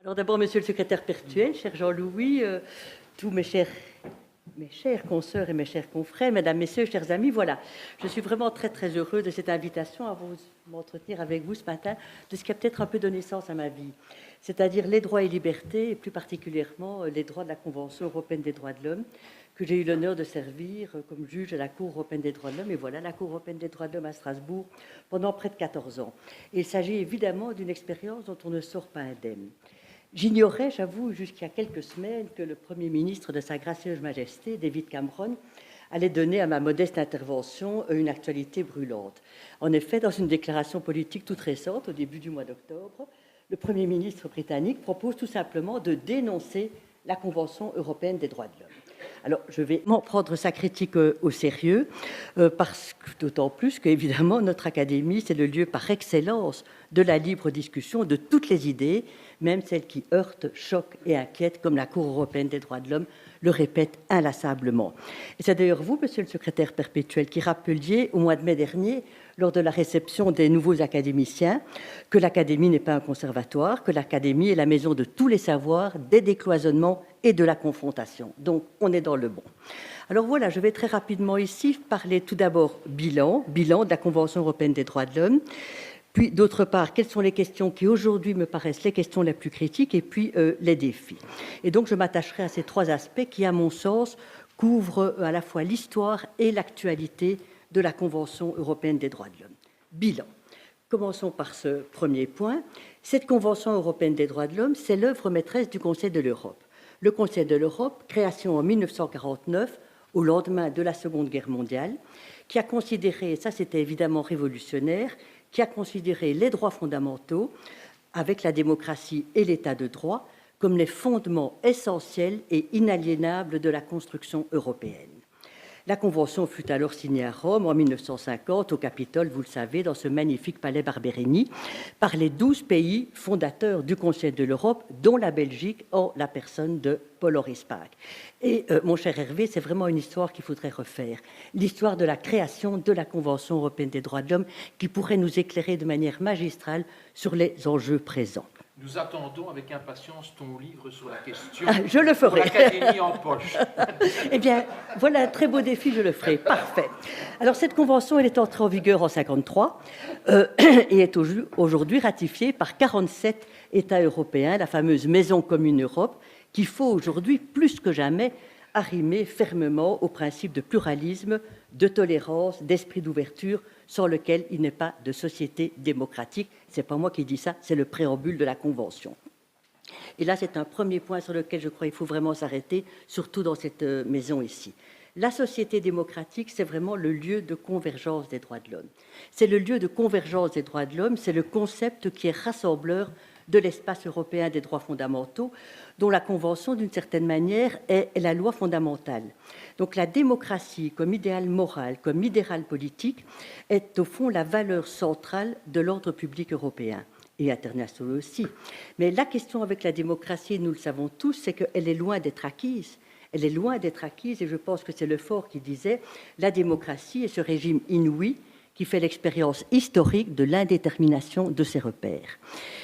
Alors d'abord, monsieur le secrétaire perpétuel, cher Jean-Louis, tous mes chers consoeurs et mes chers confrères, mesdames, messieurs, chers amis, voilà, je suis vraiment très très heureux de cette invitation à vous m'entretenir avec vous ce matin de ce qui a peut-être un peu donné sens à ma vie, c'est-à-dire les droits et libertés, et plus particulièrement les droits de la Convention européenne des droits de l'homme, que j'ai eu l'honneur de servir comme juge à la Cour européenne des droits de l'homme, et voilà, la Cour européenne des droits de l'homme à Strasbourg pendant près de 14 ans. Et il s'agit évidemment d'une expérience dont on ne sort pas indemne. J'ignorais, j'avoue, jusqu'il y a quelques semaines, que le Premier ministre de Sa Gracieuse Majesté, David Cameron, allait donner à ma modeste intervention une actualité brûlante. En effet, dans une déclaration politique toute récente, au début du mois d'octobre, le Premier ministre britannique propose tout simplement de dénoncer la Convention européenne des droits de l'homme. Alors, je vais m'en prendre sa critique au sérieux, d'autant plus qu'évidemment, notre Académie, c'est le lieu par excellence de la libre discussion de toutes les idées, même celles qui heurtent, choquent et inquiètent, comme la Cour européenne des droits de l'homme le répète inlassablement. Et c'est d'ailleurs vous, monsieur le secrétaire perpétuel, qui rappeliez au mois de mai dernier, lors de la réception des nouveaux académiciens, que l'Académie n'est pas un conservatoire, que l'Académie est la maison de tous les savoirs, des décloisonnements et de la confrontation. Donc, on est dans le bon. Alors voilà, je vais très rapidement ici parler tout d'abord bilan de la Convention européenne des droits de l'homme, puis d'autre part, quelles sont les questions qui aujourd'hui me paraissent les questions les plus critiques, et puis les défis. Et donc, je m'attacherai à ces trois aspects qui, à mon sens, couvrent à la fois l'histoire et l'actualité de la Convention européenne des droits de l'homme. Bilan. Commençons par ce premier point. Cette Convention européenne des droits de l'homme, c'est l'œuvre maîtresse du Conseil de l'Europe. Le Conseil de l'Europe, création en 1949, au lendemain de la Seconde Guerre mondiale, qui a considéré, et ça c'était évidemment révolutionnaire, qui a considéré les droits fondamentaux, avec la démocratie et l'état de droit, comme les fondements essentiels et inaliénables de la construction européenne. La Convention fut alors signée à Rome en 1950, au Capitole, vous le savez, dans ce magnifique palais Barberini, par les 12 pays fondateurs du Conseil de l'Europe, dont la Belgique, en la personne de Paul-Henri Spaak. Et mon cher Hervé, c'est vraiment une histoire qu'il faudrait refaire. L'histoire de la création de la Convention européenne des droits de l'homme, qui pourrait nous éclairer de manière magistrale sur les enjeux présents. Nous attendons avec impatience ton livre sur la question. Je le ferai. Pour l'Académie en poche. Eh bien, voilà un très beau défi, je le ferai. Parfait. Alors, cette convention, elle est entrée en vigueur en 1953 et est aujourd'hui ratifiée par 47 États européens, la fameuse Maison commune Europe, qu'il faut aujourd'hui, plus que jamais, arrimer fermement au principe de pluralisme, de tolérance, d'esprit d'ouverture, sans lequel il n'est pas de société démocratique. Ce n'est pas moi qui dis ça, c'est le préambule de la Convention. Et là, c'est un premier point sur lequel je crois qu'il faut vraiment s'arrêter, surtout dans cette maison ici. La société démocratique, c'est vraiment le lieu de convergence des droits de l'homme. C'est le lieu de convergence des droits de l'homme, c'est le concept qui est rassembleur de l'espace européen des droits fondamentaux, dont la Convention, d'une certaine manière, est la loi fondamentale. Donc la démocratie, comme idéal moral, comme idéal politique, est au fond la valeur centrale de l'ordre public européen, et international aussi. Mais la question avec la démocratie, nous le savons tous, c'est qu'elle est loin d'être acquise. Elle est loin d'être acquise, et je pense que c'est Lefort qui disait « La démocratie est ce régime inouï qui fait l'expérience historique de l'indétermination de ses repères. »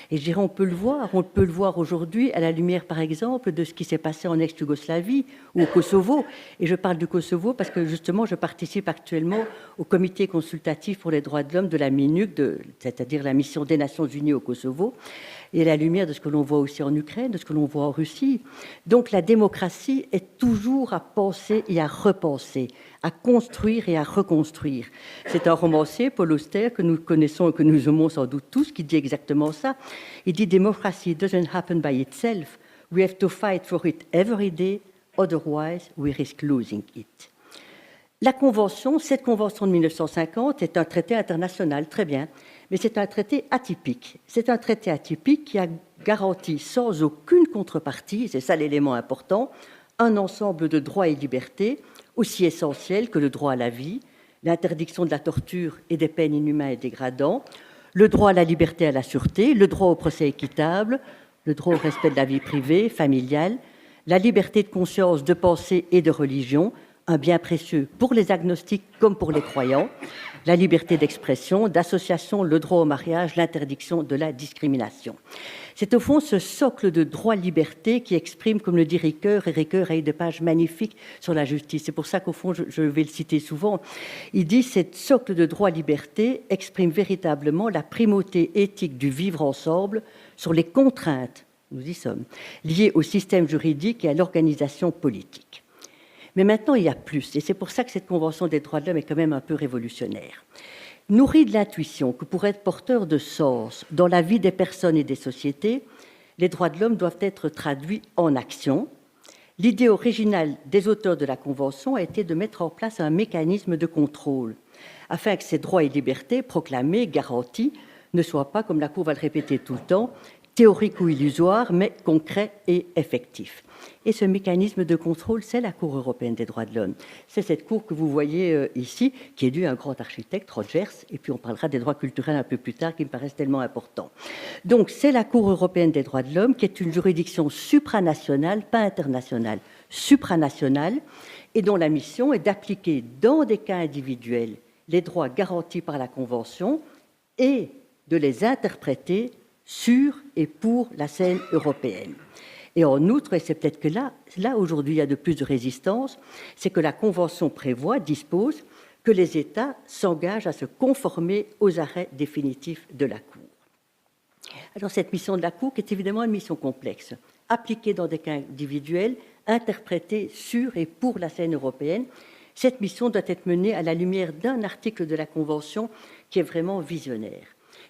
Et je dirais, on peut le voir aujourd'hui à la lumière, par exemple, de ce qui s'est passé en ex-Yougoslavie ou au Kosovo. Et je parle du Kosovo parce que, justement, je participe actuellement au comité consultatif pour les droits de l'homme de la MINUC, c'est-à-dire la mission des Nations Unies au Kosovo, et à la lumière de ce que l'on voit aussi en Ukraine, de ce que l'on voit en Russie. Donc la démocratie est toujours à penser et à repenser, à construire et à reconstruire. C'est un romancier, Paul Auster, que nous connaissons et que nous aimons sans doute tous, qui dit exactement ça. Il dit « Democracy doesn't happen by itself. We have to fight for it every day, otherwise we risk losing it. » La Convention, cette Convention de 1950, est un traité international, très bien, mais c'est un traité atypique. C'est un traité atypique qui a garanti sans aucune contrepartie, c'est ça l'élément important, un ensemble de droits et libertés aussi essentiels que le droit à la vie, l'interdiction de la torture et des peines inhumaines et dégradants, le droit à la liberté et à la sûreté, le droit au procès équitable, le droit au respect de la vie privée, familiale, la liberté de conscience, de pensée et de religion, un bien précieux pour les agnostiques comme pour les croyants, la liberté d'expression, d'association, le droit au mariage, l'interdiction de la discrimination. C'est au fond ce socle de droit-liberté qui exprime, comme le dit Ricoeur, et Ricoeur a eu des pages magnifiques sur la justice. C'est pour ça qu'au fond, je vais le citer souvent, il dit « Cette socle de droit-liberté exprime véritablement la primauté éthique du vivre ensemble sur les contraintes, nous y sommes, liées au système juridique et à l'organisation politique. » Mais maintenant, il y a plus, et c'est pour ça que cette Convention des droits de l'homme est quand même un peu révolutionnaire. Nourrie de l'intuition que pour être porteur de sens dans la vie des personnes et des sociétés, les droits de l'homme doivent être traduits en action. L'idée originale des auteurs de la Convention a été de mettre en place un mécanisme de contrôle, afin que ces droits et libertés proclamés, garantis, ne soient pas, comme la Cour va le répéter tout le temps, théoriques ou illusoires, mais concrets et effectifs. Et ce mécanisme de contrôle, c'est la Cour européenne des droits de l'homme. C'est cette cour que vous voyez ici, qui est due à un grand architecte, Rogers, et puis on parlera des droits culturels un peu plus tard, qui me paraissent tellement importants. Donc, c'est la Cour européenne des droits de l'homme, qui est une juridiction supranationale, pas internationale, supranationale, et dont la mission est d'appliquer dans des cas individuels les droits garantis par la Convention et de les interpréter sur et pour la scène européenne. Et en outre, et c'est peut-être que là aujourd'hui il y a de plus de résistance, c'est que la Convention dispose que les États s'engagent à se conformer aux arrêts définitifs de la Cour. Alors cette mission de la Cour est évidemment une mission complexe, appliquée dans des cas individuels, interprétée sur et pour la scène européenne. Cette mission doit être menée à la lumière d'un article de la Convention qui est vraiment visionnaire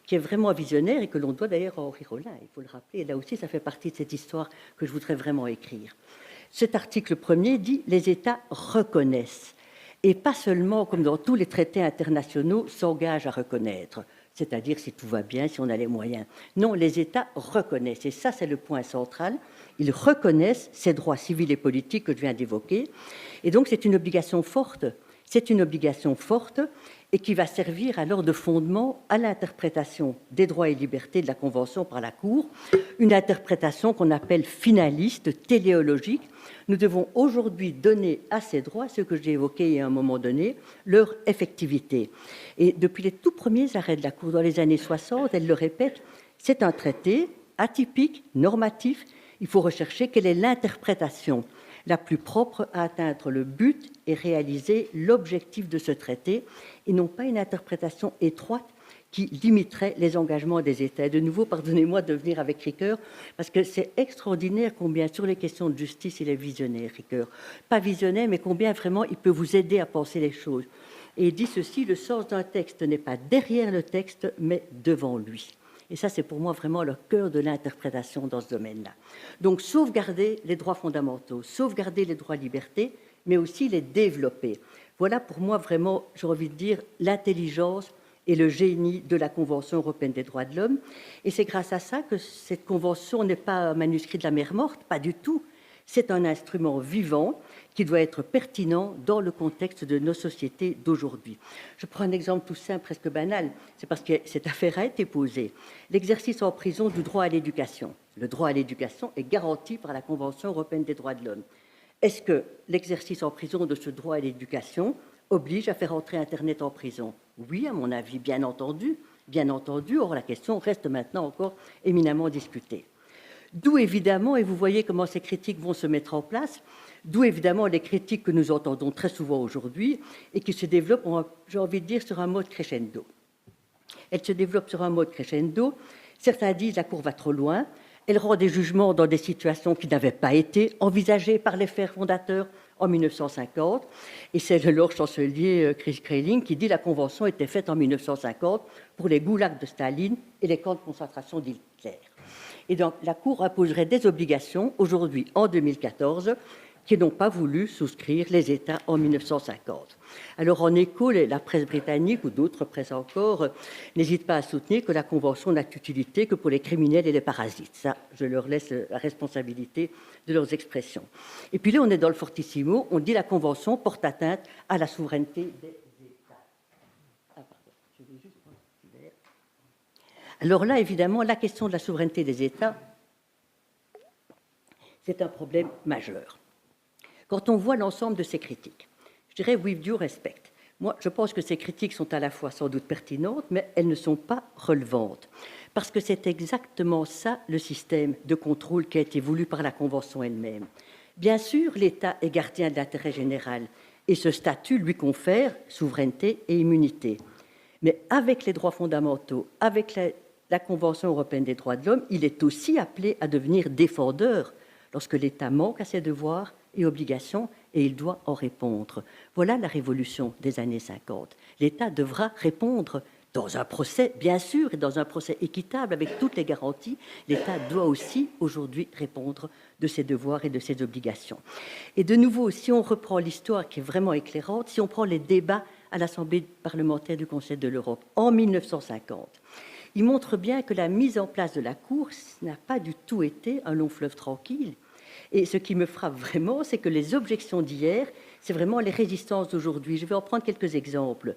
et que l'on doit d'ailleurs à Henri Rollin, il faut le rappeler, et là aussi ça fait partie de cette histoire que je voudrais vraiment écrire. Cet article premier dit « Les États reconnaissent » et pas seulement, comme dans tous les traités internationaux, s'engagent à reconnaître, c'est-à-dire si tout va bien, si on a les moyens. Non, les États reconnaissent, et ça c'est le point central, ils reconnaissent ces droits civils et politiques que je viens d'évoquer, et donc c'est une obligation forte, et qui va servir alors de fondement à l'interprétation des droits et libertés de la Convention par la Cour, une interprétation qu'on appelle finaliste, téléologique. Nous devons aujourd'hui donner à ces droits, ce que j'ai évoqué à un moment donné, leur effectivité. Et depuis les tout premiers arrêts de la Cour dans les années 60, elle le répète, c'est un traité atypique, normatif, il faut rechercher quelle est l'interprétation la plus propre à atteindre le but et réaliser l'objectif de ce traité, et non pas une interprétation étroite qui limiterait les engagements des États. Et de nouveau, pardonnez-moi de venir avec Ricoeur, parce que c'est extraordinaire combien sur les questions de justice il est visionnaire, Ricoeur. Pas visionnaire, mais combien vraiment il peut vous aider à penser les choses. Et il dit ceci, le sens d'un texte n'est pas derrière le texte, mais devant lui. Et ça, c'est pour moi vraiment le cœur de l'interprétation dans ce domaine-là. Donc, sauvegarder les droits fondamentaux, sauvegarder les droits et libertés, mais aussi les développer. Voilà pour moi vraiment, j'ai envie de dire, l'intelligence et le génie de la Convention européenne des droits de l'homme. Et c'est grâce à ça que cette convention n'est pas un manuscrit de la mer morte, pas du tout. C'est un instrument vivant qui doit être pertinent dans le contexte de nos sociétés d'aujourd'hui. Je prends un exemple tout simple, presque banal. C'est parce que cette affaire a été posée. L'exercice en prison du droit à l'éducation. Le droit à l'éducation est garanti par la Convention européenne des droits de l'homme. Est-ce que l'exercice en prison de ce droit à l'éducation oblige à faire entrer Internet en prison? Oui, à mon avis, bien entendu. Or, la question reste maintenant encore éminemment discutée. D'où évidemment, et vous voyez comment ces critiques vont se mettre en place, d'où évidemment les critiques que nous entendons très souvent aujourd'hui et qui se développent, j'ai envie de dire, sur un mode crescendo. Elles se développent sur un mode crescendo. Certains disent la Cour va trop loin. Elle rend des jugements dans des situations qui n'avaient pas été envisagées par les pères fondateurs en 1950. Et c'est le Lord chancelier Chris Grayling qui dit la Convention était faite en 1950 pour les goulags de Staline et les camps de concentration d'Hitler. Et donc, la Cour imposerait des obligations, aujourd'hui, en 2014, qui n'ont pas voulu souscrire les États en 1950. Alors, en écho, la presse britannique ou d'autres presses encore n'hésitent pas à soutenir que la Convention n'a d'utilité que pour les criminels et les parasites. Ça, je leur laisse la responsabilité de leurs expressions. Et puis là, on est dans le fortissimo, on dit la Convention porte atteinte à la souveraineté des États. Alors là, évidemment, la question de la souveraineté des États, c'est un problème majeur. Quand on voit l'ensemble de ces critiques, Je dirais with due respect. Moi, je pense que ces critiques sont à la fois sans doute pertinentes, mais elles ne sont pas relevantes. Parce que c'est exactement ça le système de contrôle qui a été voulu par la Convention elle-même. Bien sûr, l'État est gardien de l'intérêt général et ce statut lui confère souveraineté et immunité. Mais avec les droits fondamentaux, avec la Convention européenne des droits de l'homme, il est aussi appelé à devenir défendeur lorsque l'État manque à ses devoirs et obligations et il doit en répondre. Voilà la révolution des années 50. L'État devra répondre dans un procès, bien sûr, et dans un procès équitable avec toutes les garanties. L'État doit aussi aujourd'hui répondre de ses devoirs et de ses obligations. Et de nouveau, si on reprend l'histoire qui est vraiment éclairante, si on prend les débats à l'Assemblée parlementaire du Conseil de l'Europe en 1950, il montre bien que la mise en place de la Cour n'a pas du tout été un long fleuve tranquille. Et ce qui me frappe vraiment, c'est que les objections d'hier, c'est vraiment les résistances d'aujourd'hui. Je vais en prendre quelques exemples.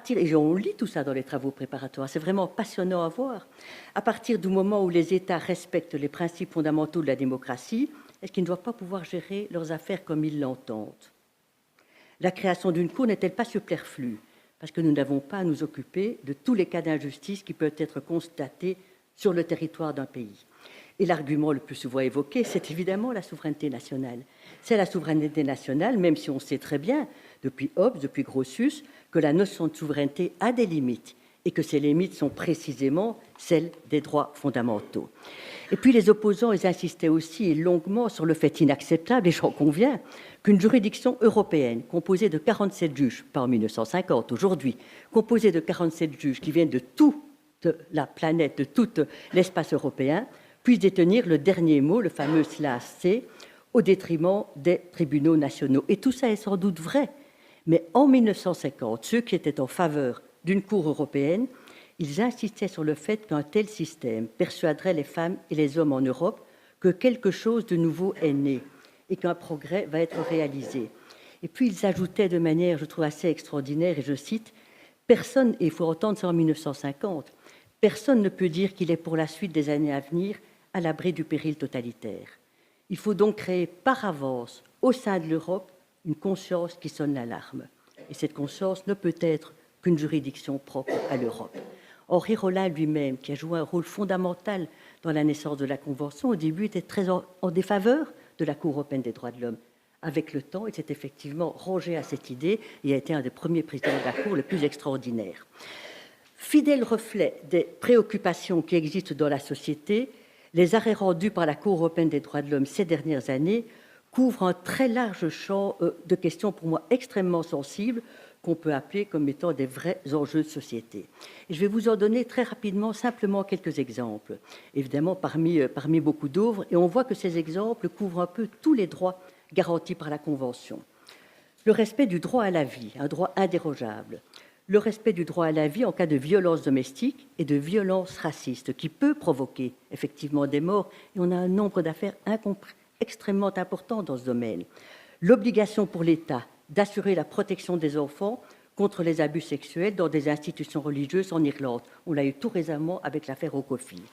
Et on lit tout ça dans les travaux préparatoires, c'est vraiment passionnant à voir. À partir du moment où les États respectent les principes fondamentaux de la démocratie, est-ce qu'ils ne doivent pas pouvoir gérer leurs affaires comme ils l'entendent? La création d'une Cour n'est-elle pas superflue? Parce que nous n'avons pas à nous occuper de tous les cas d'injustice qui peuvent être constatés sur le territoire d'un pays. Et l'argument le plus souvent évoqué, c'est évidemment la souveraineté nationale. C'est la souveraineté nationale, même si on sait très bien, depuis Hobbes, depuis Grotius, que la notion de souveraineté a des limites et que ces limites sont précisément celles des droits fondamentaux. Et puis les opposants, ils insistaient aussi et longuement sur le fait inacceptable, et j'en conviens, qu'une juridiction européenne composée de 47 juges, pas en 1950, aujourd'hui, composée de 47 juges qui viennent de toute la planète, de tout l'espace européen, puisse détenir le dernier mot, le fameux SLAC, au détriment des tribunaux nationaux. Et tout ça est sans doute vrai. Mais en 1950, ceux qui étaient en faveur d'une Cour européenne, ils insistaient sur le fait qu'un tel système persuaderait les femmes et les hommes en Europe que quelque chose de nouveau est né et qu'un progrès va être réalisé. Et puis ils ajoutaient de manière, je trouve, assez extraordinaire, et je cite, « Personne, et il faut entendre ça en 1950, personne ne peut dire qu'il est pour la suite des années à venir à l'abri du péril totalitaire. Il faut donc créer par avance, au sein de l'Europe, une conscience qui sonne l'alarme. Et cette conscience ne peut être qu'une juridiction propre à l'Europe. » Henri Rollin lui-même, qui a joué un rôle fondamental dans la naissance de la Convention, au début était très en défaveur de la Cour européenne des droits de l'homme. Avec le temps, il s'est effectivement rangé à cette idée et a été un des premiers présidents de la Cour les plus extraordinaires. Fidèle reflet des préoccupations qui existent dans la société, les arrêts rendus par la Cour européenne des droits de l'homme ces dernières années couvrent un très large champ de questions pour moi extrêmement sensibles qu'on peut appeler comme étant des vrais enjeux de société. Et je vais vous en donner très rapidement simplement quelques exemples, évidemment parmi beaucoup d'autres, et on voit que ces exemples couvrent un peu tous les droits garantis par la Convention. Le respect du droit à la vie, un droit indérogeable. Le respect du droit à la vie en cas de violence domestique et de violence raciste, qui peut provoquer effectivement des morts, et on a un nombre d'affaires extrêmement important dans ce domaine. L'obligation pour l'État d'assurer la protection des enfants contre les abus sexuels dans des institutions religieuses en Irlande. On l'a eu tout récemment avec l'affaire Okofi.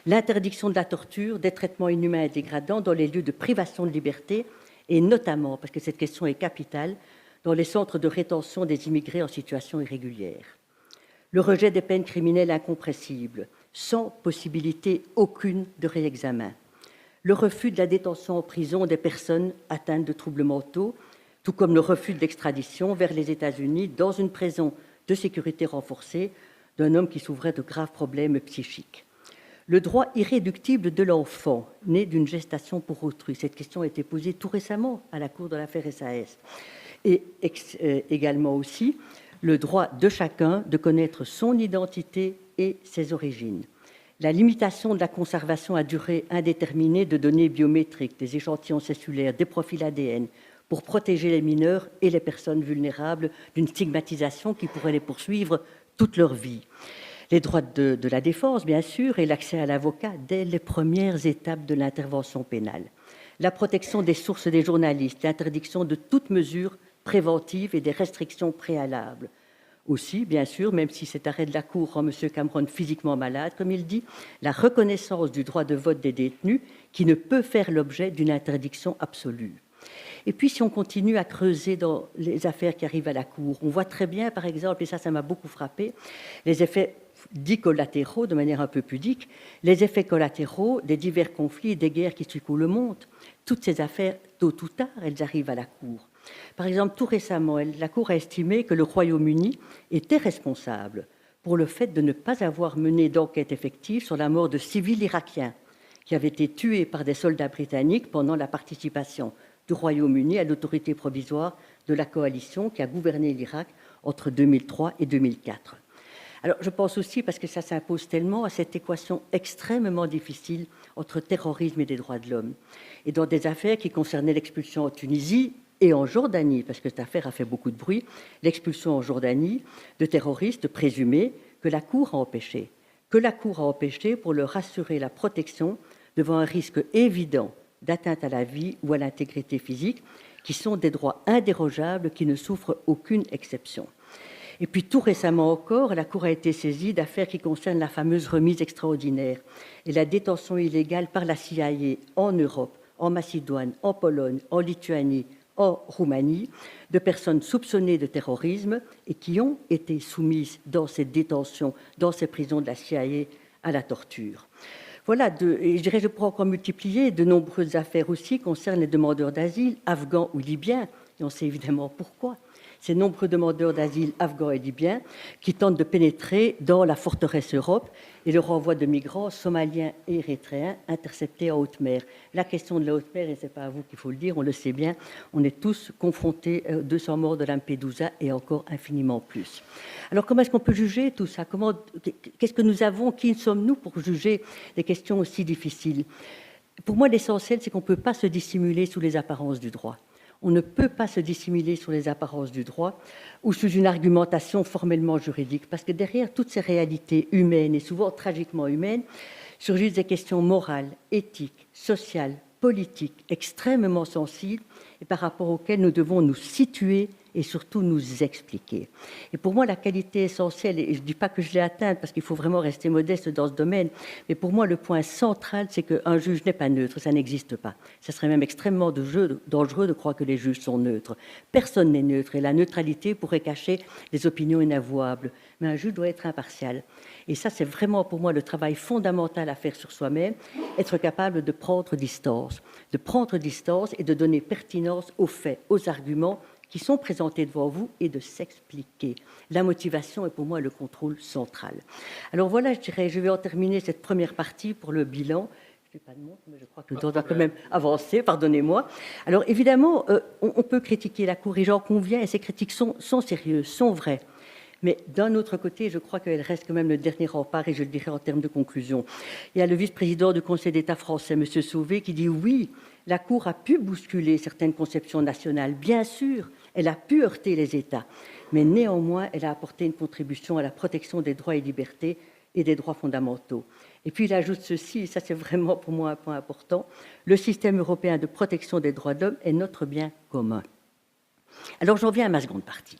L'interdiction de la torture, des traitements inhumains et dégradants dans les lieux de privation de liberté, et notamment, parce que cette question est capitale, dans les centres de rétention des immigrés en situation irrégulière. Le rejet des peines criminelles incompressibles, sans possibilité aucune de réexamen. Le refus de la détention en prison des personnes atteintes de troubles mentaux, tout comme le refus de l'extradition vers les États-Unis dans une prison de sécurité renforcée d'un homme qui souffrait de graves problèmes psychiques. Le droit irréductible de l'enfant, né d'une gestation pour autrui. Cette question a été posée tout récemment à la Cour de l'affaire SAS. Et également aussi le droit de chacun de connaître son identité et ses origines. La limitation de la conservation à durée indéterminée de données biométriques, des échantillons cellulaires, des profils ADN, pour protéger les mineurs et les personnes vulnérables d'une stigmatisation qui pourrait les poursuivre toute leur vie. Les droits de la défense, bien sûr, et l'accès à l'avocat dès les premières étapes de l'intervention pénale. La protection des sources des journalistes, l'interdiction de toute mesure préventive et des restrictions préalables. Aussi, bien sûr, même si cet arrêt de la Cour rend M. Cameron physiquement malade, comme il dit, la reconnaissance du droit de vote des détenus qui ne peut faire l'objet d'une interdiction absolue. Et puis, si on continue à creuser dans les affaires qui arrivent à la Cour, on voit très bien, par exemple, et ça m'a beaucoup frappé, les effets dits collatéraux, de manière un peu pudique, les effets collatéraux des divers conflits et des guerres qui secouent le monde. Toutes ces affaires, tôt ou tard, elles arrivent à la Cour. Par exemple, tout récemment, la Cour a estimé que le Royaume-Uni était responsable pour le fait de ne pas avoir mené d'enquête effective sur la mort de civils irakiens qui avaient été tués par des soldats britanniques pendant la participation du Royaume-Uni à l'autorité provisoire de la coalition qui a gouverné l'Irak entre 2003 et 2004. Alors, je pense aussi, parce que ça s'impose tellement, à cette équation extrêmement difficile entre terrorisme et des droits de l'homme. Et dans des affaires qui concernaient l'expulsion en Tunisie et en Jordanie, parce que cette affaire a fait beaucoup de bruit, l'expulsion en Jordanie de terroristes présumés que la Cour a empêchés. Que la Cour a empêché pour leur assurer la protection devant un risque évident d'atteinte à la vie ou à l'intégrité physique, qui sont des droits indérogeables qui ne souffrent aucune exception. Et puis tout récemment encore, la Cour a été saisie d'affaires qui concernent la fameuse remise extraordinaire et la détention illégale par la CIA en Europe, en Macédoine, en Pologne, en Lituanie, en Roumanie, de personnes soupçonnées de terrorisme et qui ont été soumises dans ces détentions, dans ces prisons de la CIA, à la torture. Voilà, et je dirais, je pourrais encore multiplier, de nombreuses affaires aussi concernent les demandeurs d'asile, afghans ou libyens, et on sait évidemment pourquoi. Ces nombreux demandeurs d'asile afghans et libyens qui tentent de pénétrer dans la forteresse Europe et le renvoi de migrants somaliens et érythréens interceptés en haute mer. La question de la haute mer, et ce n'est pas à vous qu'il faut le dire, on le sait bien, on est tous confrontés aux 200 morts de Lampedusa et encore infiniment plus. Alors comment est-ce qu'on peut juger tout ça? Qu'est-ce que nous avons? Qui sommes-nous pour juger des questions aussi difficiles? Pour moi, l'essentiel, c'est qu'on ne peut pas se dissimuler sous les apparences du droit. On ne peut pas se dissimuler sous les apparences du droit ou sous une argumentation formellement juridique, parce que derrière toutes ces réalités humaines, et souvent tragiquement humaines, surgissent des questions morales, éthiques, sociales, politiques, extrêmement sensibles, et par rapport auxquelles nous devons nous situer et surtout nous expliquer. Et pour moi, la qualité essentielle, et je ne dis pas que je l'ai atteinte parce qu'il faut vraiment rester modeste dans ce domaine, mais pour moi, le point central, c'est qu'un juge n'est pas neutre, ça n'existe pas. Ce serait même extrêmement dangereux de croire que les juges sont neutres. Personne n'est neutre et la neutralité pourrait cacher des opinions inavouables. Mais un juge doit être impartial. Et ça, c'est vraiment pour moi le travail fondamental à faire sur soi-même, être capable de prendre distance et de donner pertinence aux faits, aux arguments qui sont présentés devant vous et de s'expliquer. La motivation est pour moi le contrôle central. Alors voilà, je vais en terminer cette première partie pour le bilan. Je n'ai pas de montre, mais je crois que le temps doit quand même avancer, pardonnez-moi. Alors évidemment, on peut critiquer la Cour et j'en conviens, et ces critiques sont sérieuses, sont vraies. Mais d'un autre côté, je crois qu'elle reste quand même le dernier rempart, et je le dirai en termes de conclusion. Il y a le vice-président du Conseil d'État français, M. Sauvé, qui dit oui, la Cour a pu bousculer certaines conceptions nationales. Bien sûr, elle a pu heurter les États, mais néanmoins, elle a apporté une contribution à la protection des droits et libertés et des droits fondamentaux. Et puis il ajoute ceci, et ça c'est vraiment pour moi un point important, le système européen de protection des droits de l'homme est notre bien commun. Alors j'en viens à ma seconde partie.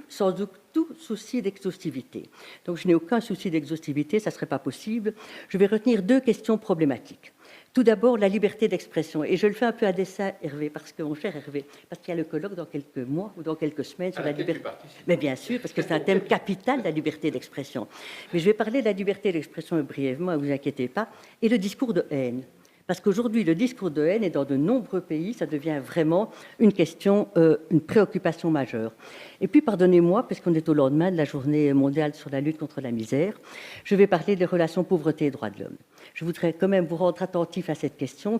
Sans tout souci d'exhaustivité. Donc je n'ai aucun souci d'exhaustivité, ça ne serait pas possible. Je vais retenir deux questions problématiques. Tout d'abord, la liberté d'expression. Et je le fais un peu à dessein, Hervé, parce que mon cher Hervé, parce qu'il y a le colloque dans quelques mois ou dans quelques semaines sur la liberté. Mais bien sûr, parce que c'est un thème capital, la liberté d'expression. Mais je vais parler de la liberté d'expression brièvement, ne vous inquiétez pas, et le discours de haine. Parce qu'aujourd'hui, le discours de haine, et dans de nombreux pays, ça devient vraiment une question, une préoccupation majeure. Et puis, pardonnez-moi, puisqu'on est au lendemain de la journée mondiale sur la lutte contre la misère, je vais parler des relations pauvreté et droits de l'homme. Je voudrais quand même vous rendre attentif à cette question,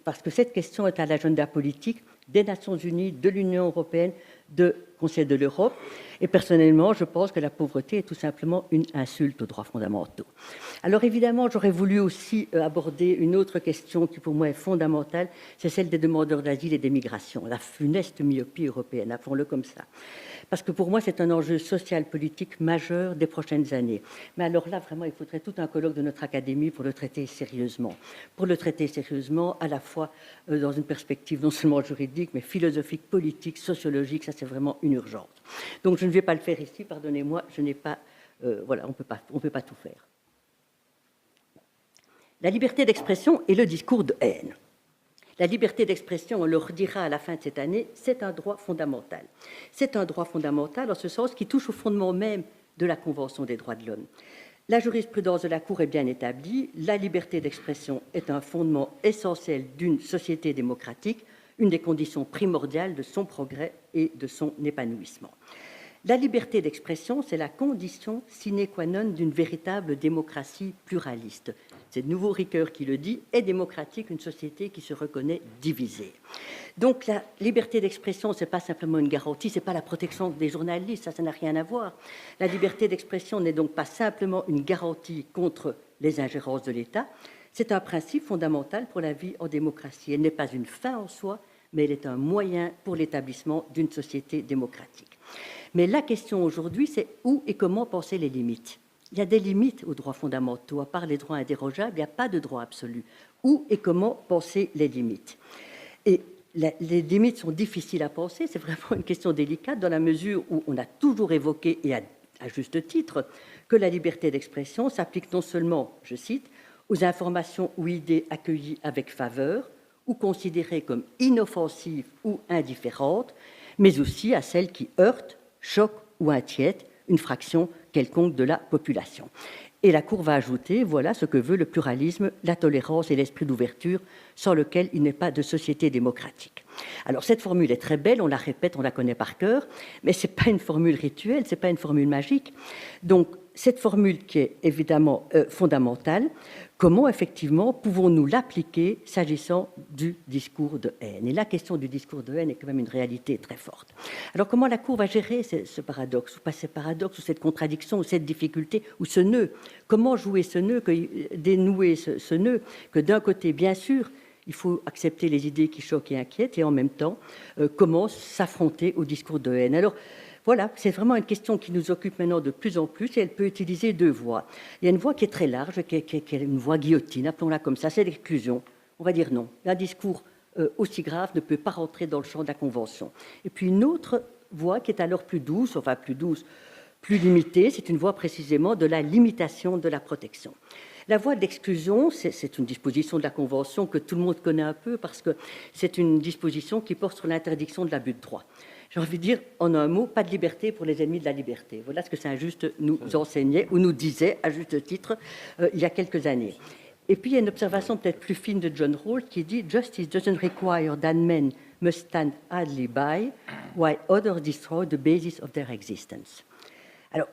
parce que cette question est à l'agenda politique des Nations Unies, de l'Union européenne, du Conseil de l'Europe. Et personnellement, je pense que la pauvreté est tout simplement une insulte aux droits fondamentaux. Alors évidemment, j'aurais voulu aussi aborder une autre question qui pour moi est fondamentale, c'est celle des demandeurs d'asile et des migrations, la funeste myopie européenne, appelons-le comme ça. Parce que pour moi, c'est un enjeu social, politique majeur des prochaines années. Mais alors là, vraiment, il faudrait tout un colloque de notre académie pour le traiter sérieusement. Pour le traiter sérieusement, à la fois dans une perspective non seulement juridique, mais philosophique, politique, sociologique, ça c'est vraiment une urgence. Donc je ne vais pas le faire ici, pardonnez-moi, je n'ai pas... voilà, on peut pas tout faire. La liberté d'expression et le discours de haine. La liberté d'expression, on le redira à la fin de cette année, c'est un droit fondamental. C'est un droit fondamental en ce sens qui touche au fondement même de la Convention des droits de l'homme. La jurisprudence de la Cour est bien établie. La liberté d'expression est un fondement essentiel d'une société démocratique, une des conditions primordiales de son progrès et de son épanouissement. La liberté d'expression, c'est la condition sine qua non d'une véritable démocratie pluraliste. C'est de nouveau Ricoeur qui le dit, est démocratique une société qui se reconnaît divisée. Donc la liberté d'expression, ce n'est pas simplement une garantie, ce n'est pas la protection des journalistes, ça n'a rien à voir. La liberté d'expression n'est donc pas simplement une garantie contre les ingérences de l'État, c'est un principe fondamental pour la vie en démocratie. Elle n'est pas une fin en soi, mais elle est un moyen pour l'établissement d'une société démocratique. Mais la question aujourd'hui, c'est où et comment penser les limites. Il y a des limites aux droits fondamentaux. À part les droits indérogeables, il n'y a pas de droit absolu. Où et comment penser les limites? Et les limites sont difficiles à penser. C'est vraiment une question délicate dans la mesure où on a toujours évoqué, et à juste titre, que la liberté d'expression s'applique non seulement, je cite, aux informations ou idées accueillies avec faveur ou considérées comme inoffensives ou indifférentes, mais aussi à celles qui heurtent, choquent ou inquiètent une fraction quelconque de la population. Et la Cour va ajouter, voilà ce que veut le pluralisme, la tolérance et l'esprit d'ouverture, sans lequel il n'est pas de société démocratique. Alors cette formule est très belle, on la répète, on la connaît par cœur, mais ce n'est pas une formule rituelle, ce n'est pas une formule magique. Donc cette formule qui est évidemment fondamentale, comment effectivement pouvons-nous l'appliquer s'agissant du discours de haine? Et la question du discours de haine est quand même une réalité très forte. Alors comment la Cour va gérer ce paradoxe, ou pas ce paradoxe, ou cette contradiction, ou cette difficulté, ou ce nœud? Comment jouer ce nœud, dénouer ce nœud, que d'un côté, bien sûr, il faut accepter les idées qui choquent et inquiètent, et en même temps, comment s'affronter au discours de haine? Alors, voilà, c'est vraiment une question qui nous occupe maintenant de plus en plus et elle peut utiliser deux voies. Il y a une voie qui est très large, qui est une voie guillotine, appelons-la comme ça, c'est l'exclusion. On va dire non. Un discours aussi grave ne peut pas rentrer dans le champ de la Convention. Et puis une autre voie qui est alors plus douce, plus limitée, c'est une voie précisément de la limitation de la protection. La voie de l'exclusion, c'est une disposition de la Convention que tout le monde connaît un peu parce que c'est une disposition qui porte sur l'interdiction de l'abus de droit. J'ai envie de dire, en un mot, pas de liberté pour les ennemis de la liberté. Voilà ce que Saint-Just nous enseignait ou nous disait, à juste titre, il y a quelques années. Et puis, il y a une observation peut-être plus fine de John Rawls qui dit « Justice doesn't require that men must stand idly by, while others destroy the basis of their existence ». Alors,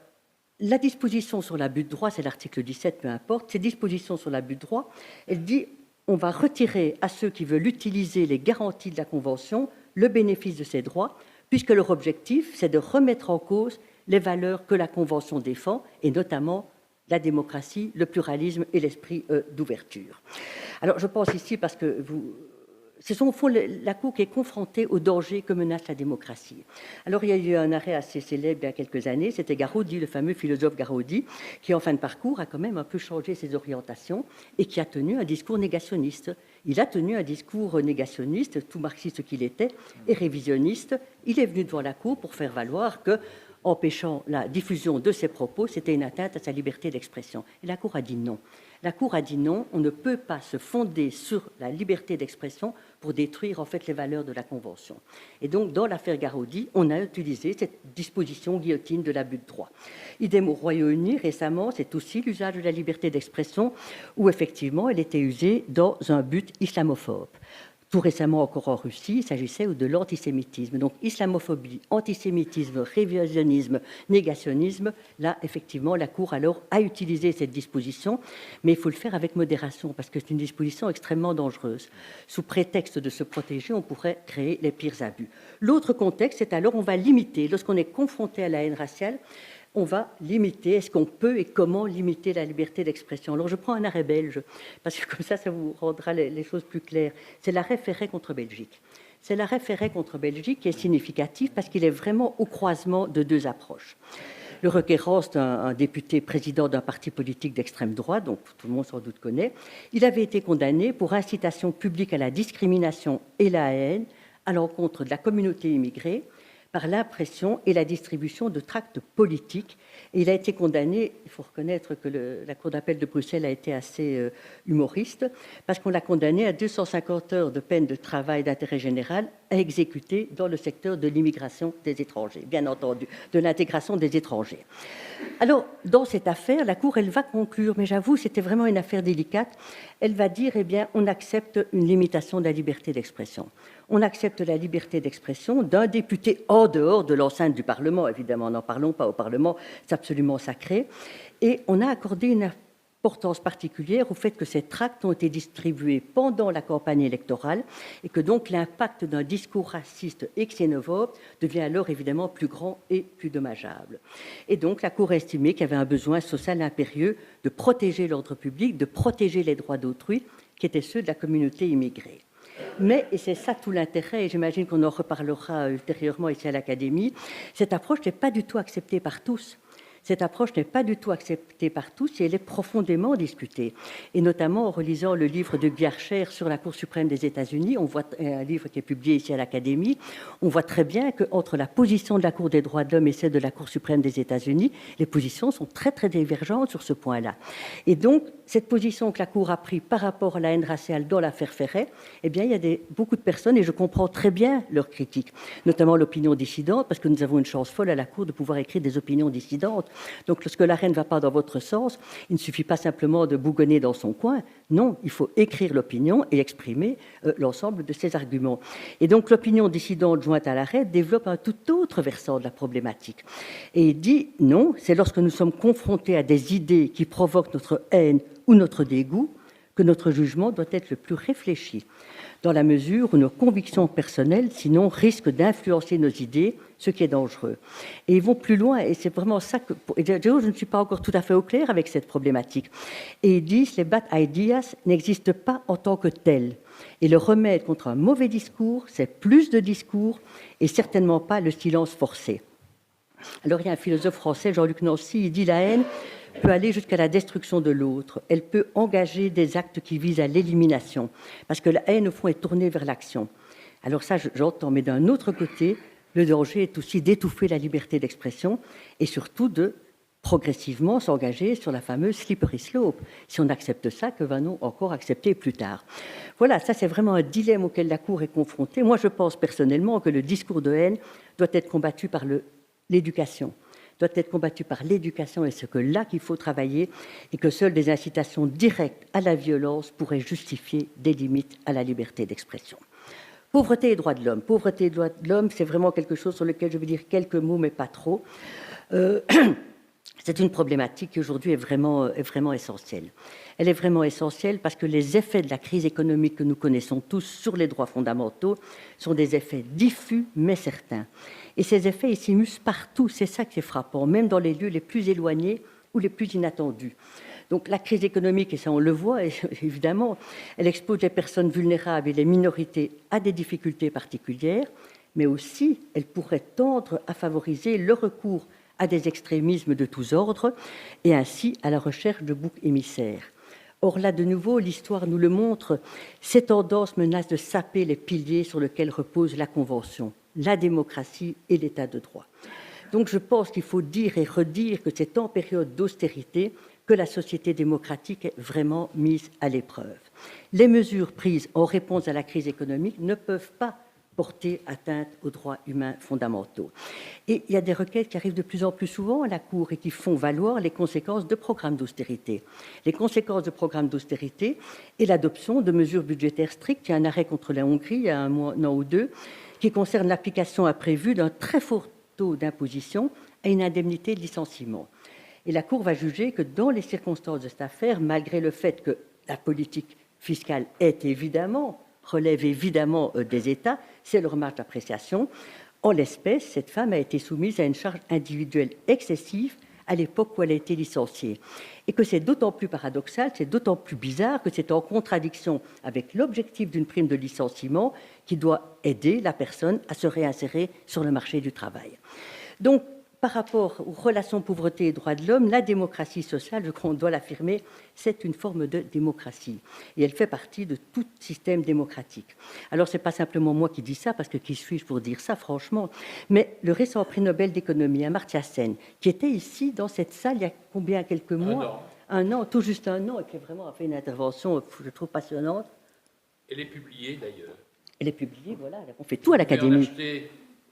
la disposition sur l'abus de droit, c'est l'article 17, peu importe, ces dispositions sur l'abus de droit, elle dit « On va retirer à ceux qui veulent utiliser les garanties de la Convention le bénéfice de ces droits », puisque leur objectif, c'est de remettre en cause les valeurs que la Convention défend, et notamment la démocratie, le pluralisme et l'esprit d'ouverture. Alors, je pense ici, parce que c'est au fond la Cour qui est confrontée aux dangers que menace la démocratie. Alors, il y a eu un arrêt assez célèbre il y a quelques années, c'était Garaudy, le fameux philosophe Garaudy, qui, en fin de parcours, a quand même un peu changé ses orientations et qui a tenu un discours négationniste. Il a tenu un discours négationniste, tout marxiste qu'il était, et révisionniste. Il est venu devant la Cour pour faire valoir que, empêchant la diffusion de ses propos, c'était une atteinte à sa liberté d'expression. Et la Cour a dit non. La Cour a dit non, on ne peut pas se fonder sur la liberté d'expression pour détruire en fait les valeurs de la Convention. Et donc, dans l'affaire Garaudy, on a utilisé cette disposition guillotine de l'abus de droit. Idem au Royaume-Uni, récemment, c'est aussi l'usage de la liberté d'expression où effectivement elle était usée dans un but islamophobe. Tout récemment encore en Russie, il s'agissait de l'antisémitisme. Donc islamophobie, antisémitisme, révisionnisme, négationnisme, là effectivement la Cour alors a utilisé cette disposition, mais il faut le faire avec modération parce que c'est une disposition extrêmement dangereuse. Sous prétexte de se protéger, on pourrait créer les pires abus. L'autre contexte, c'est alors on va limiter, lorsqu'on est confronté à la haine raciale, on va limiter, est-ce qu'on peut et comment limiter la liberté d'expression? Alors je prends un arrêt belge, parce que comme ça vous rendra les choses plus claires. C'est l'arrêt Ferret contre Belgique. C'est l'arrêt Ferret contre Belgique qui est significatif parce qu'il est vraiment au croisement de deux approches. Le requérant, c'est un député président d'un parti politique d'extrême droite, donc tout le monde sans doute connaît. Il avait été condamné pour incitation publique à la discrimination et la haine à l'encontre de la communauté immigrée, par l'impression et la distribution de tracts politiques. Et il a été condamné, il faut reconnaître que la Cour d'appel de Bruxelles a été assez humoriste, parce qu'on l'a condamné à 250 heures de peine de travail d'intérêt général à exécuter dans le secteur de l'immigration des étrangers, bien entendu, de l'intégration des étrangers. Alors, dans cette affaire, la Cour, elle va conclure, mais j'avoue, c'était vraiment une affaire délicate, elle va dire, eh bien, on accepte une limitation de la liberté d'expression. On accepte la liberté d'expression d'un député en dehors de l'enceinte du Parlement, évidemment, n'en parlons pas au Parlement, c'est absolument sacré, et on a accordé une importance particulière au fait que ces tracts ont été distribués pendant la campagne électorale et que donc l'impact d'un discours raciste et xénophobe devient alors évidemment plus grand et plus dommageable. Et donc la Cour a estimé qu'il y avait un besoin social impérieux de protéger l'ordre public, de protéger les droits d'autrui, qui étaient ceux de la communauté immigrée. Mais, et c'est ça tout l'intérêt, et j'imagine qu'on en reparlera ultérieurement ici à l'Académie, cette approche n'est pas du tout acceptée par tous. Cette approche n'est pas du tout acceptée par tous et elle est profondément discutée. Et notamment en relisant le livre de Bjarcher sur la Cour suprême des États-Unis, on voit un livre qui est publié ici à l'Académie, on voit très bien qu'entre la position de la Cour des droits de l'homme et celle de la Cour suprême des États-Unis, les positions sont très très divergentes sur ce point-là. Et donc, cette position que la Cour a prise par rapport à la haine raciale dans l'affaire Ferret, eh bien, il y a beaucoup de personnes, et je comprends très bien leurs critiques, notamment l'opinion dissidente, parce que nous avons une chance folle à la Cour de pouvoir écrire des opinions dissidentes. Donc, lorsque l'arrêt ne va pas dans votre sens, il ne suffit pas simplement de bougonner dans son coin. Non, il faut écrire l'opinion et exprimer l'ensemble de ses arguments. Et donc, l'opinion dissidente jointe à l'arrêt développe un tout autre versant de la problématique. Et il dit, non, c'est lorsque nous sommes confrontés à des idées qui provoquent notre haine ou notre dégoût que notre jugement doit être le plus réfléchi, dans la mesure où nos convictions personnelles, sinon, risquent d'influencer nos idées, ce qui est dangereux. Et ils vont plus loin, et c'est vraiment ça que... Je ne suis pas encore tout à fait au clair avec cette problématique. Et ils disent, les bad ideas n'existent pas en tant que tels. Et le remède contre un mauvais discours, c'est plus de discours, et certainement pas le silence forcé. Alors, il y a un philosophe français, Jean-Luc Nancy, il dit, la haine peut aller jusqu'à la destruction de l'autre. Elle peut engager des actes qui visent à l'élimination, parce que la haine, au fond, est tournée vers l'action. Alors ça, j'entends, mais d'un autre côté, le danger est aussi d'étouffer la liberté d'expression et surtout de progressivement s'engager sur la fameuse slippery slope. Si on accepte ça, que va-t-on encore accepter plus tard? Voilà, ça c'est vraiment un dilemme auquel la Cour est confrontée. Moi, je pense personnellement que le discours de haine doit être combattu par l'éducation. Doit être combattu par l'éducation et c'est que là qu'il faut travailler et que seules des incitations directes à la violence pourraient justifier des limites à la liberté d'expression. Pauvreté et droits de l'homme. Pauvreté et droits de l'homme, c'est vraiment quelque chose sur lequel je vais dire quelques mots, mais pas trop. C'est une problématique qui aujourd'hui est vraiment essentielle. Elle est vraiment essentielle parce que les effets de la crise économique que nous connaissons tous sur les droits fondamentaux sont des effets diffus mais certains. Et ces effets, ils s'immiscent partout, c'est ça qui est frappant, même dans les lieux les plus éloignés ou les plus inattendus. Donc la crise économique, et ça on le voit, évidemment, elle expose les personnes vulnérables et les minorités à des difficultés particulières, mais aussi elle pourrait tendre à favoriser le recours à des extrémismes de tous ordres et ainsi à la recherche de boucs émissaires. Or là, de nouveau, l'histoire nous le montre, ces tendances menacent de saper les piliers sur lesquels repose la Convention, la démocratie et l'État de droit. Donc je pense qu'il faut dire et redire que c'est en période d'austérité que la société démocratique est vraiment mise à l'épreuve. Les mesures prises en réponse à la crise économique ne peuvent pas porter atteinte aux droits humains fondamentaux. Et il y a des requêtes qui arrivent de plus en plus souvent à la Cour et qui font valoir les conséquences de programmes d'austérité. Les conséquences de programmes d'austérité et l'adoption de mesures budgétaires strictes. Il y a un arrêt contre la Hongrie il y a un an ou deux qui concerne l'application imprévue d'un très fort taux d'imposition à une indemnité de licenciement. Et la Cour va juger que dans les circonstances de cette affaire, malgré le fait que la politique fiscale relève évidemment des États, c'est leur marge d'appréciation. En l'espèce, cette femme a été soumise à une charge individuelle excessive à l'époque où elle a été licenciée. Et que c'est d'autant plus paradoxal, c'est d'autant plus bizarre que c'est en contradiction avec l'objectif d'une prime de licenciement qui doit aider la personne à se réinsérer sur le marché du travail. Donc, par rapport aux relations pauvreté et droits de l'homme, la démocratie sociale, je crois qu'on doit l'affirmer, c'est une forme de démocratie. Et elle fait partie de tout système démocratique. Alors, ce n'est pas simplement moi qui dis ça, parce que qui suis-je pour dire ça, franchement, mais le récent prix Nobel d'économie, Amartya Sen, qui était ici, dans cette salle, il y a combien, quelques mois? Un an, tout juste un an, et qui vraiment a fait une intervention, je trouve, passionnante. Elle est publiée, d'ailleurs. Elle est publiée, voilà, on fait tout à l'Académie.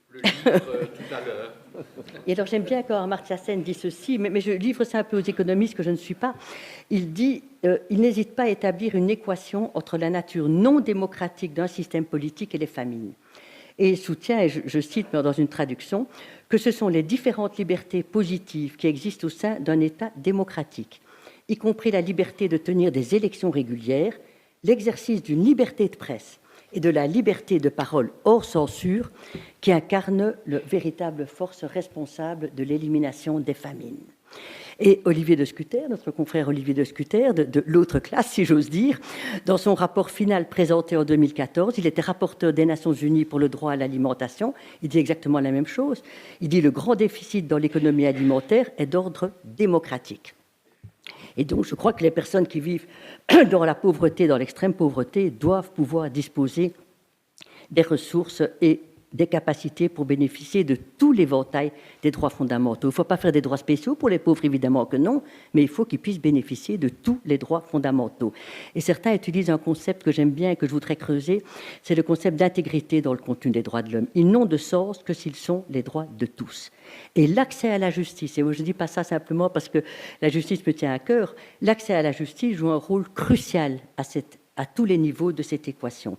Le livre tout à l'heure. Et alors j'aime bien quand Amartya Sen dit ceci, mais je livre ça un peu aux économistes que je ne suis pas. Il dit il n'hésite pas à établir une équation entre la nature non démocratique d'un système politique et les famines. Et il soutient, et je cite dans une traduction, que ce sont les différentes libertés positives qui existent au sein d'un État démocratique, y compris la liberté de tenir des élections régulières, l'exercice d'une liberté de presse et de la liberté de parole hors censure qui incarne la véritable force responsable de l'élimination des famines. Et Olivier de Scuter, notre confrère Olivier de Scuter, de l'autre classe, si j'ose dire, dans son rapport final présenté en 2014, il était rapporteur des Nations Unies pour le droit à l'alimentation, il dit exactement la même chose. Il dit « Le grand déficit dans l'économie alimentaire est d'ordre démocratique ». Et donc, je crois que les personnes qui vivent dans la pauvreté, dans l'extrême pauvreté, doivent pouvoir disposer des ressources et des capacités pour bénéficier de tout l'éventail des droits fondamentaux. Il ne faut pas faire des droits spéciaux pour les pauvres, évidemment que non, mais il faut qu'ils puissent bénéficier de tous les droits fondamentaux. Et certains utilisent un concept que j'aime bien et que je voudrais creuser, c'est le concept d'intégrité dans le contenu des droits de l'homme. Ils n'ont de sens que s'ils sont les droits de tous. Et l'accès à la justice, et moi je ne dis pas ça simplement parce que la justice me tient à cœur, l'accès à la justice joue un rôle crucial à tous les niveaux de cette équation.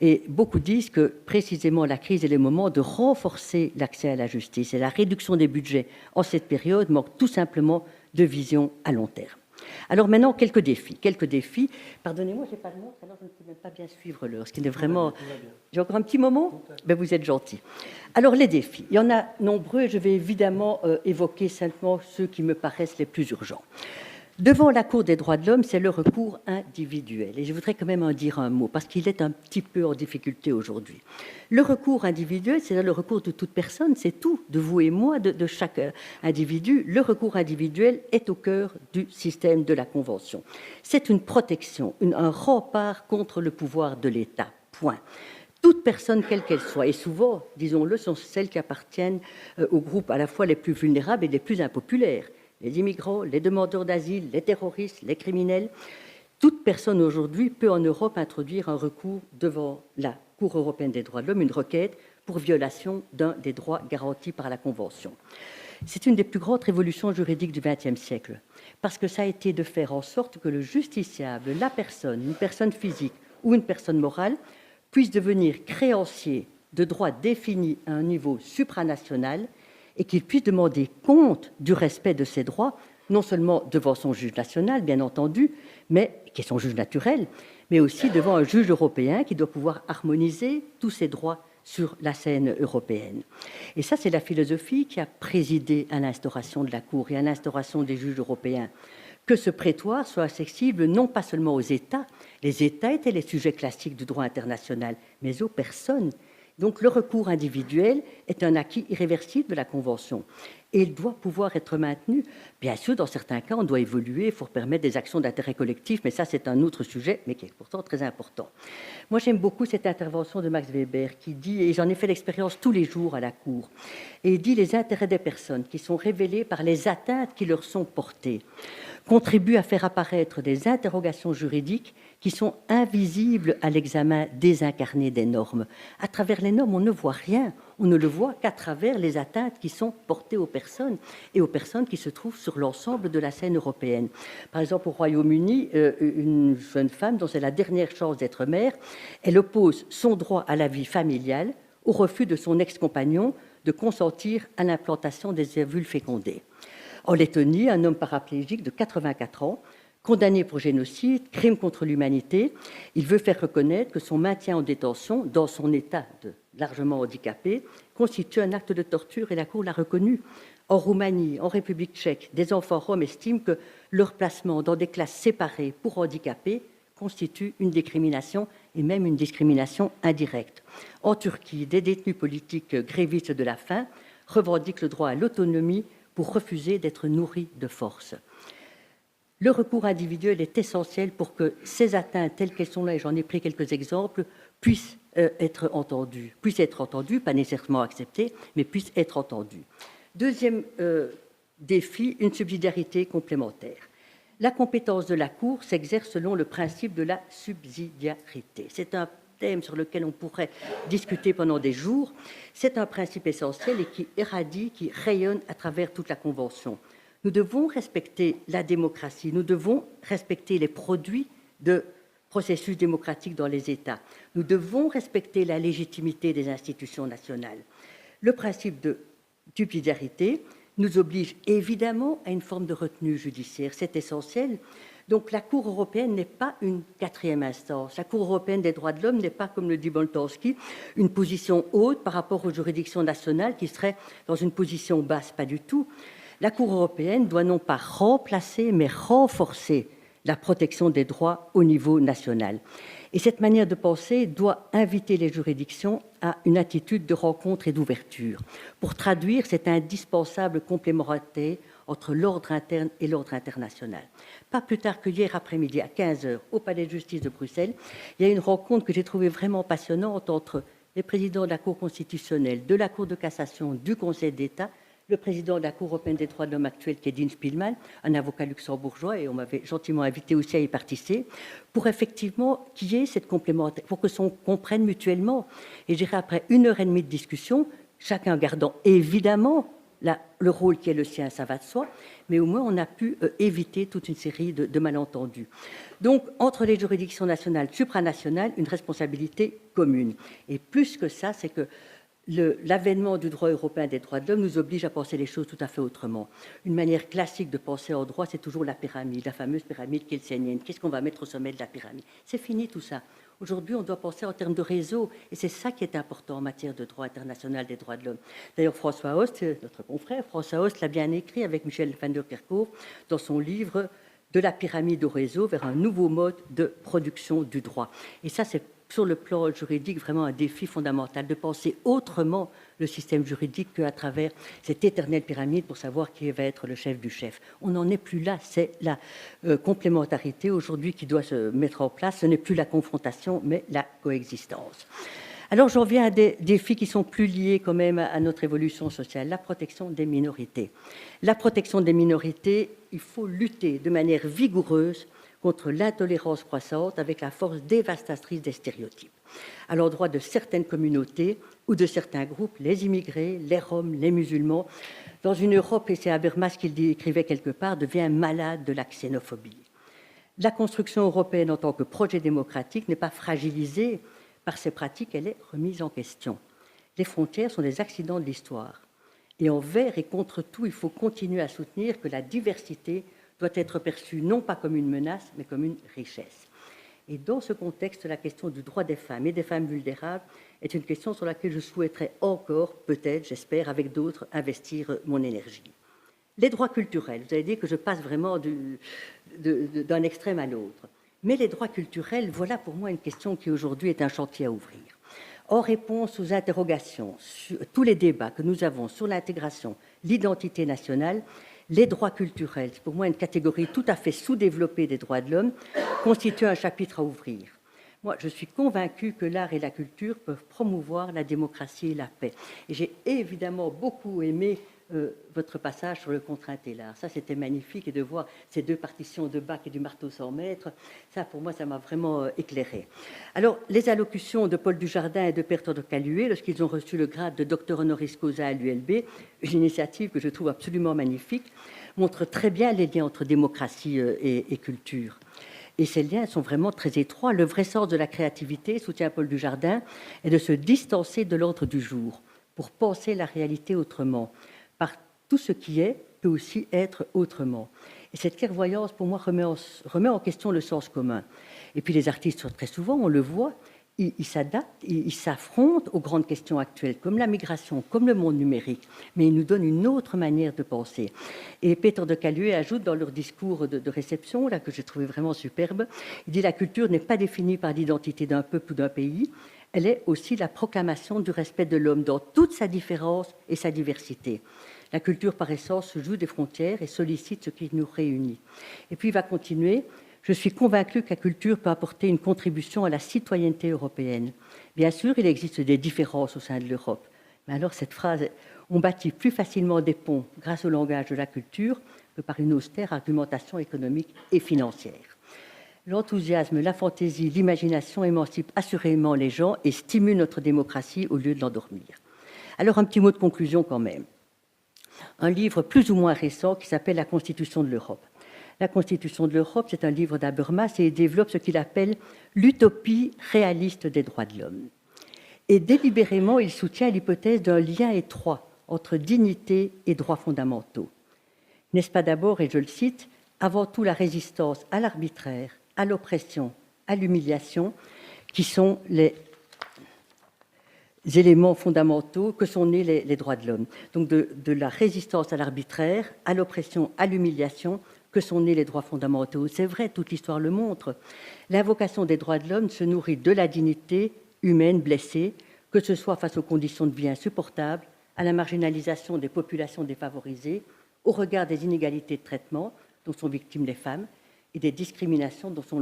Et beaucoup disent que précisément la crise est le moment de renforcer l'accès à la justice. Et la réduction des budgets en cette période manque tout simplement de vision à long terme. Alors maintenant, quelques défis. Pardonnez-moi, je n'ai pas de montre, alors je ne peux même pas bien suivre l'heure, ce qui est vraiment... J'ai encore un petit moment? Ben, vous êtes gentil. Alors les défis, il y en a nombreux et je vais évidemment évoquer simplement ceux qui me paraissent les plus urgents. Devant la Cour des droits de l'homme, c'est le recours individuel. Et je voudrais quand même en dire un mot, parce qu'il est un petit peu en difficulté aujourd'hui. Le recours individuel, c'est le recours de toute personne, c'est tout, de vous et moi, de chaque individu. Le recours individuel est au cœur du système de la Convention. C'est une protection, un rempart contre le pouvoir de l'État, point. Toute personne, quelle qu'elle soit, et souvent, disons-le, sont celles qui appartiennent aux groupes à la fois les plus vulnérables et les plus impopulaires. Les immigrants, les demandeurs d'asile, les terroristes, les criminels. Toute personne aujourd'hui peut en Europe introduire un recours devant la Cour européenne des droits de l'homme, une requête pour violation d'un des droits garantis par la Convention. C'est une des plus grandes révolutions juridiques du XXe siècle, parce que ça a été de faire en sorte que le justiciable, la personne, une personne physique ou une personne morale, puisse devenir créancier de droits définis à un niveau supranational et qu'il puisse demander compte du respect de ses droits, non seulement devant son juge national, bien entendu, mais qui est son juge naturel, mais aussi devant un juge européen qui doit pouvoir harmoniser tous ses droits sur la scène européenne. Et ça, c'est la philosophie qui a présidé à l'instauration de la Cour et à l'instauration des juges européens. Que ce prétoire soit accessible non pas seulement aux États, les États étaient les sujets classiques du droit international, mais aux personnes. Donc le recours individuel est un acquis irréversible de la Convention et il doit pouvoir être maintenu. Bien sûr, dans certains cas, on doit évoluer pour permettre des actions d'intérêt collectif, mais ça, c'est un autre sujet, mais qui est pourtant très important. Moi, j'aime beaucoup cette intervention de Max Weber qui dit, et j'en ai fait l'expérience tous les jours à la Cour, et il dit les intérêts des personnes qui sont révélés par les atteintes qui leur sont portées contribuent à faire apparaître des interrogations juridiques qui sont invisibles à l'examen désincarné des normes. À travers les normes, on ne voit rien. On ne le voit qu'à travers les atteintes qui sont portées aux personnes et aux personnes qui se trouvent sur l'ensemble de la scène européenne. Par exemple, au Royaume-Uni, une jeune femme dont c'est la dernière chance d'être mère, elle oppose son droit à la vie familiale au refus de son ex-compagnon de consentir à l'implantation des ovules fécondés. En Lettonie, un homme paraplégique de 84 ans, condamné pour génocide, crime contre l'humanité, il veut faire reconnaître que son maintien en détention, dans son état de largement handicapé, constitue un acte de torture et la Cour l'a reconnu. En Roumanie, en République tchèque, des enfants roms estiment que leur placement dans des classes séparées pour handicapés constitue une discrimination et même une discrimination indirecte. En Turquie, des détenus politiques grévistes de la faim revendique le droit à l'autonomie pour refuser d'être nourri de force. Le recours individuel est essentiel pour que ces atteintes, telles qu'elles sont là, et j'en ai pris quelques exemples, puissent être entendues, pas nécessairement acceptées, mais puissent être entendues. Deuxième défi, une subsidiarité complémentaire. La compétence de la Cour s'exerce selon le principe de la subsidiarité. C'est un thème sur lequel on pourrait discuter pendant des jours. C'est un principe essentiel et qui irradie, qui rayonne à travers toute la Convention. Nous devons respecter la démocratie, nous devons respecter les produits de processus démocratiques dans les États. Nous devons respecter la légitimité des institutions nationales. Le principe de subsidiarité nous oblige évidemment à une forme de retenue judiciaire, c'est essentiel. Donc la Cour européenne n'est pas une quatrième instance. La Cour européenne des droits de l'homme n'est pas, comme le dit Boltanski, une position haute par rapport aux juridictions nationales qui seraient dans une position basse, pas du tout. La Cour européenne doit non pas remplacer, mais renforcer la protection des droits au niveau national. Et cette manière de penser doit inviter les juridictions à une attitude de rencontre et d'ouverture. Pour traduire cette indispensable complémentarité entre l'ordre interne et l'ordre international. Pas plus tard que hier après-midi, à 15h, au Palais de justice de Bruxelles, il y a une rencontre que j'ai trouvée vraiment passionnante entre les présidents de la Cour constitutionnelle, de la Cour de cassation, du Conseil d'État, le président de la Cour européenne des droits de l'homme actuelle, qui est Dean Spielman, un avocat luxembourgeois, et on m'avait gentiment invité aussi à y participer, pour effectivement qu'il y ait cette complémentarité, pour que qu'on comprenne mutuellement. Et je dirais, après 1h30 de discussion, chacun gardant évidemment le rôle qui est le sien, ça va de soi, mais au moins on a pu éviter toute une série de malentendus. Donc, entre les juridictions nationales, supranationales, une responsabilité commune. Et plus que ça, c'est que l'avènement du droit européen des droits de l'homme nous oblige à penser les choses tout à fait autrement. Une manière classique de penser en droit, c'est toujours la pyramide, la fameuse pyramide kelsenienne. Qu'est-ce qu'on va mettre au sommet de la pyramide? C'est fini tout ça. Aujourd'hui, on doit penser en termes de réseau, et c'est ça qui est important en matière de droit international des droits de l'homme. D'ailleurs, François Host, notre confrère, François Host l'a bien écrit avec Michel van der Kerkhove dans son livre « De la pyramide au réseau vers un nouveau mode de production du droit ». Et ça, c'est sur le plan juridique, vraiment un défi fondamental de penser autrement le système juridique qu'à travers cette éternelle pyramide pour savoir qui va être le chef du chef. On n'en est plus là, c'est la complémentarité aujourd'hui qui doit se mettre en place. Ce n'est plus la confrontation, mais la coexistence. Alors j'en viens à des défis qui sont plus liés quand même à notre évolution sociale, la protection des minorités. La protection des minorités, il faut lutter de manière vigoureuse contre l'intolérance croissante avec la force dévastatrice des stéréotypes à l'endroit de certaines communautés ou de certains groupes, les immigrés, les Roms, les musulmans, dans une Europe, et c'est Habermas qui le écrivait quelque part, devient malade de la xénophobie. La construction européenne en tant que projet démocratique n'est pas fragilisée par ces pratiques, elle est remise en question. Les frontières sont des accidents de l'histoire. Et envers et contre tout, il faut continuer à soutenir que la diversité doit être perçue non pas comme une menace, mais comme une richesse. Et dans ce contexte, la question du droit des femmes et des femmes vulnérables est une question sur laquelle je souhaiterais encore, peut-être, j'espère, avec d'autres, investir mon énergie. Les droits culturels, vous avez dit que je passe vraiment d'un extrême à l'autre. Mais les droits culturels, voilà pour moi une question qui aujourd'hui est un chantier à ouvrir. En réponse aux interrogations, sur tous les débats que nous avons sur l'intégration, l'identité nationale, les droits culturels, c'est pour moi une catégorie tout à fait sous-développée des droits de l'homme, constituent un chapitre à ouvrir. Moi, je suis convaincue que l'art et la culture peuvent promouvoir la démocratie et la paix. Et j'ai évidemment beaucoup aimé votre passage sur le contrainte et l'art. Ça, c'était magnifique. Et de voir ces deux partitions de Bach et du marteau sans maître, ça, pour moi, ça m'a vraiment éclairé. Alors, les allocutions de Paul Dujardin et de Bertrand de Caluet, lorsqu'ils ont reçu le grade de docteur honoris causa à l'ULB, une initiative que je trouve absolument magnifique, montrent très bien les liens entre démocratie et culture. Et ces liens sont vraiment très étroits. Le vrai sens de la créativité, soutient Paul Dujardin, est de se distancer de l'ordre du jour pour penser la réalité autrement. Par tout ce qui est peut aussi être autrement. Et cette clairvoyance, pour moi, remet en question le sens commun. Et puis les artistes, très souvent, on le voit, ils s'adaptent, ils s'affrontent aux grandes questions actuelles, comme la migration, comme le monde numérique, mais ils nous donnent une autre manière de penser. Et Peter de Caluet ajoute dans leur discours de réception, là, que j'ai trouvé vraiment superbe, il dit « La culture n'est pas définie par l'identité d'un peuple ou d'un pays, Elle est aussi la proclamation du respect de l'homme dans toute sa différence et sa diversité. La culture, par essence, se joue des frontières et sollicite ce qui nous réunit. Et puis, il va continuer. Je suis convaincu que la culture peut apporter une contribution à la citoyenneté européenne. Bien sûr, il existe des différences au sein de l'Europe. Mais alors, cette phrase, on bâtit plus facilement des ponts grâce au langage de la culture que par une austère argumentation économique et financière. L'enthousiasme, la fantaisie, l'imagination émancipent assurément les gens et stimulent notre démocratie au lieu de l'endormir. Alors, un petit mot de conclusion quand même. Un livre plus ou moins récent qui s'appelle « La Constitution de l'Europe ». La Constitution de l'Europe, c'est un livre d'Habermas et il développe ce qu'il appelle l'utopie réaliste des droits de l'homme. Et délibérément, il soutient l'hypothèse d'un lien étroit entre dignité et droits fondamentaux. N'est-ce pas d'abord, et je le cite, avant tout la résistance à l'arbitraire, à l'oppression, à l'humiliation, qui sont les éléments fondamentaux que sont nés les droits de l'homme. Donc de la résistance à l'arbitraire, à l'oppression, à l'humiliation, que sont nés les droits fondamentaux. C'est vrai, toute l'histoire le montre. L'invocation des droits de l'homme se nourrit de la dignité humaine blessée, que ce soit face aux conditions de vie insupportables, à la marginalisation des populations défavorisées, au regard des inégalités de traitement dont sont victimes les femmes et des discriminations dont sont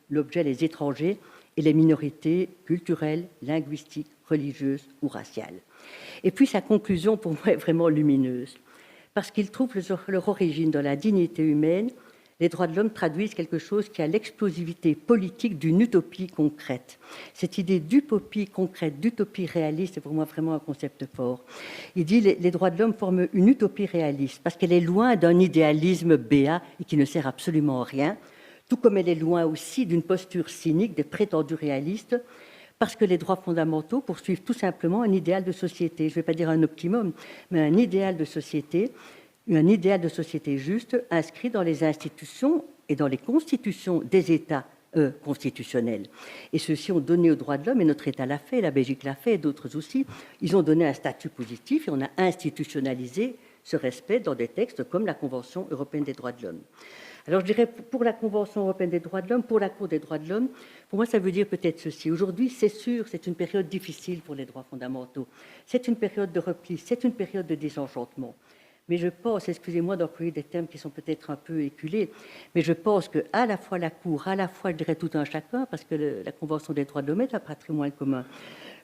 l'objet les étrangers et les minorités culturelles, linguistiques, religieuses ou raciales. Et puis sa conclusion, pour moi, est vraiment lumineuse, parce qu'il trouve leur origine dans la dignité humaine. Les droits de l'homme traduisent quelque chose qui a l'explosivité politique d'une utopie concrète. Cette idée d'utopie concrète, d'utopie réaliste, c'est pour moi vraiment un concept fort. Il dit que les droits de l'homme forment une utopie réaliste parce qu'elle est loin d'un idéalisme béat et qui ne sert absolument à rien, tout comme elle est loin aussi d'une posture cynique des prétendus réalistes, parce que les droits fondamentaux poursuivent tout simplement un idéal de société. Je ne vais pas dire un optimum, mais un idéal de société juste, inscrit dans les institutions et dans les constitutions des États constitutionnels. Et ceux-ci ont donné aux droits de l'homme, et notre État l'a fait, la Belgique l'a fait, et d'autres aussi, ils ont donné un statut positif et on a institutionnalisé ce respect dans des textes comme la Convention européenne des droits de l'homme. Alors je dirais, pour la Convention européenne des droits de l'homme, pour la Cour des droits de l'homme, pour moi ça veut dire peut-être ceci. Aujourd'hui, c'est sûr, c'est une période difficile pour les droits fondamentaux. C'est une période de repli, c'est une période de désenchantement. Mais je pense, excusez-moi d'employer des termes qui sont peut-être un peu éculés, mais je pense qu'à la fois la Cour, à la fois, je dirais, tout un chacun, parce que la Convention des droits de l'homme est un patrimoine commun,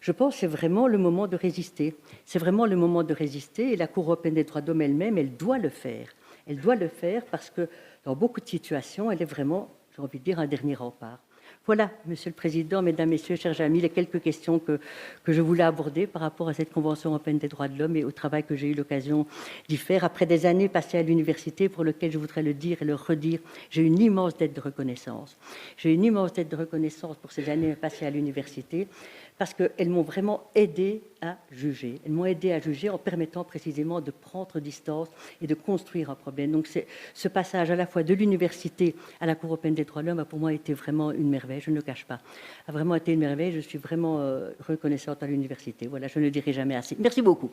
je pense que c'est vraiment le moment de résister. C'est vraiment le moment de résister, et la Cour européenne des droits de l'homme elle-même, elle doit le faire. Elle doit le faire parce que dans beaucoup de situations, elle est vraiment, j'ai envie de dire, un dernier rempart. Voilà, Monsieur le Président, Mesdames, Messieurs, chers amis, les quelques questions que je voulais aborder par rapport à cette Convention européenne des droits de l'homme et au travail que j'ai eu l'occasion d'y faire. Après des années passées à l'université, pour lequel je voudrais le dire et le redire, j'ai une immense dette de reconnaissance. J'ai une immense dette de reconnaissance pour ces années passées à l'université, parce qu'elles m'ont vraiment aidé à juger. Elles m'ont aidé à juger en permettant précisément de prendre distance et de construire un problème. Donc ce passage à la fois de l'université à la Cour européenne des droits de l'homme a pour moi été vraiment une merveille, je ne le cache pas. A vraiment été une merveille, je suis vraiment reconnaissante à l'université. Voilà, je ne le dirai jamais assez. Merci beaucoup.